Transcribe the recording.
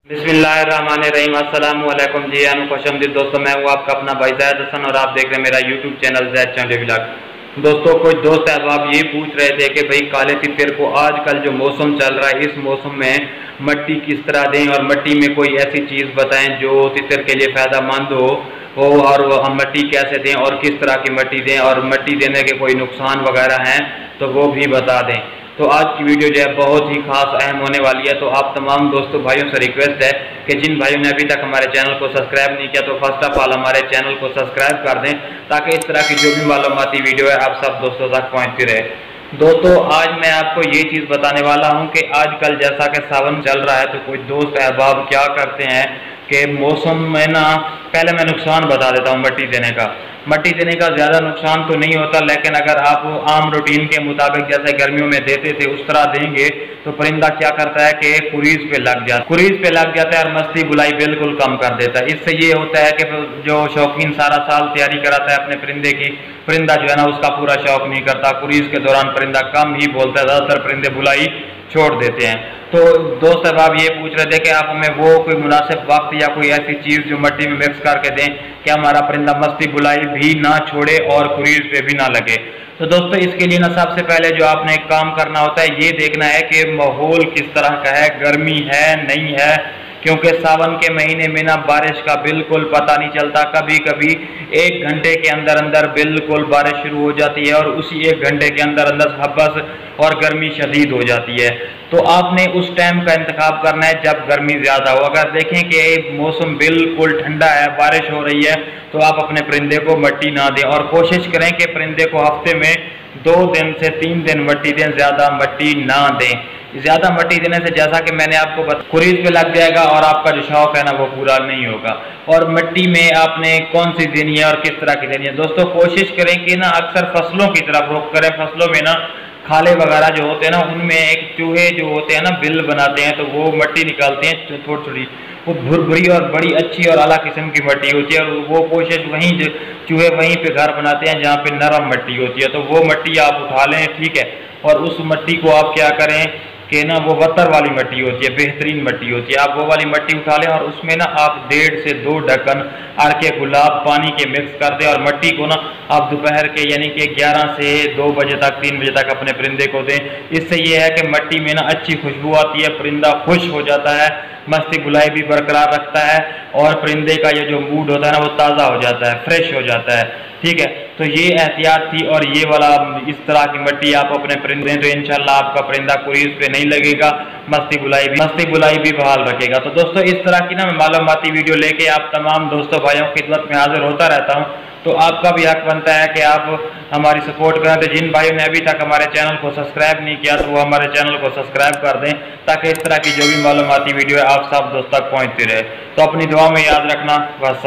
बिस्मिल्लाहिर्रहमानिर्रहीम। अस्सलाम वालेकुम जी यानी खुशमदीद दोस्तों, मैं हूँ आपका अपना भाई ज़ैद हसन और आप देख रहे हैं मेरा यूट्यूब चैनल ज़ैद चंडे व्लॉग। दोस्तों, कुछ दोस्त अहबाब ये पूछ रहे थे कि भाई काले तितर को आजकल जो मौसम चल रहा है इस मौसम में मट्टी किस तरह दें और मट्टी में कोई ऐसी चीज़ बताएं जो तितर के लिए फ़ायदेमंद हो और हम मट्टी कैसे दें और किस तरह की मट्टी दें और मट्टी देने के कोई नुकसान वगैरह हैं तो वो भी बता दें। तो आज की वीडियो जो है बहुत ही खास अहम होने वाली है। तो आप तमाम दोस्तों भाइयों से रिक्वेस्ट है कि जिन भाइयों ने अभी तक हमारे चैनल को सब्सक्राइब नहीं किया तो फर्स्ट ऑफ ऑल हमारे चैनल को सब्सक्राइब कर दें ताकि इस तरह की जो भी मालूमाती वीडियो है आप सब दोस्तों तक पहुँचती रहे। दोस्तों, आज मैं आपको ये चीज़ बताने वाला हूँ कि आजकल जैसा कि सावन चल रहा है तो कुछ दोस्त अहबाब क्या करते हैं कि मौसम में ना, पहले मैं नुकसान बता देता हूँ मट्टी देने का। मट्टी देने का ज़्यादा नुकसान तो नहीं होता, लेकिन अगर आप आम रूटीन के मुताबिक जैसे गर्मियों में देते थे उस तरह देंगे तो परिंदा क्या करता है कि कुरीज पे लग जाता है और मस्ती बुलाई बिल्कुल कम कर देता है। इससे ये होता है कि जो शौकीन सारा साल तैयारी कराता है अपने परिंदे की, परिंदा जो है ना उसका पूरा शौक नहीं करता। कुरीज के दौरान परिंदा कम ही बोलता है, ज़्यादातर परिंदे बुलाई छोड़ देते हैं। तो दोस्त अब ये पूछ रहे थे कि आप हमें वो कोई मुनासिब वक्त या कोई ऐसी चीज़ जो मट्टी में मिक्स करके दें कि हमारा परिंदा मस्ती बुलाई भी ना छोड़े और कुरीज पे भी ना लगे। तो दोस्तों, इसके लिए ना सबसे पहले जो आपने एक काम करना होता है ये देखना है कि माहौल किस तरह का है, गर्मी है नहीं है, क्योंकि सावन के महीने में ना बारिश का बिल्कुल पता नहीं चलता। कभी कभी 1 घंटे के अंदर अंदर बिल्कुल बारिश शुरू हो जाती है और उसी 1 घंटे के अंदर अंदर हब्बस और गर्मी शदीद हो जाती है। तो आपने उस टाइम का इंतखाब करना है जब गर्मी ज़्यादा हो। अगर देखें कि मौसम बिल्कुल ठंडा है, बारिश हो रही है, तो आप अपने परिंदे को मट्टी ना दें और कोशिश करें कि परिंदे को हफ्ते में 2 दिन से 3 दिन मट्टी दें, ज़्यादा मट्टी ना दें। ज़्यादा मट्टी देने से जैसा कि मैंने आपको कुरीज पे लग जाएगा और आपका जो शौक है ना वो पूरा नहीं होगा। और मट्टी में आपने कौन सी देनी है और किस तरह की देनी है, दोस्तों कोशिश करें कि ना अक्सर फसलों की तरफ रुख करें। फसलों में ना खाले वगैरह जो होते हैं ना उनमें एक चूहे जो होते हैं ना बिल बनाते हैं, तो वो मट्टी निकालते हैं थोड़ी थोड़ी, वो भुरभुरी और बड़ी अच्छी और आला किस्म की मट्टी होती है और वो कोशिश वहीं चूहे वहीं पे घर बनाते हैं जहाँ पे नरम मट्टी होती है। तो वो मट्टी आप उठा लें, ठीक है, और उस मट्टी को आप क्या करें कि ना वो वत्तर वाली मट्टी होती है, बेहतरीन मट्टी होती है, आप वो वाली मट्टी उठा लें और उसमें ना आप 1.5 से 2 ढक्कन अरके गुलाब पानी के मिक्स कर दें और मट्टी को ना आप दोपहर के यानी कि 11 से 2 बजे तक 3 बजे तक अपने परिंदे को दें। इससे ये है कि मट्टी में ना अच्छी खुशबू आती है, परिंदा खुश हो जाता है, मस्ती बुलाई भी बरकरार रखता है और परिंदे का ये जो मूड होता है ना वो ताज़ा हो जाता है, फ्रेश हो जाता है, ठीक है। तो ये एहतियात थी और ये वाला इस तरह की मट्टी आप अपने परिंदे तो इंशाल्लाह आपका परिंदा कुरीज पे नहीं लगेगा, मस्ती बुलाई भी बहाल रखेगा। तो दोस्तों, इस तरह की ना मैं मालूमाती वीडियो लेके आप तमाम दोस्तों भाइयों की खिदमत में हाजिर होता रहता हूँ। तो आपका भी हक बनता है कि आप हमारी सपोर्ट करें। तो जिन भाइयों ने अभी तक हमारे चैनल को सब्सक्राइब नहीं किया तो वो हमारे चैनल को सब्सक्राइब कर दें ताकि इस तरह की जो भी मालूमाती वीडियो है आप सब दोस्तों तक पहुँचती रहे। तो अपनी दुआ में याद रखना। वस्सलाम।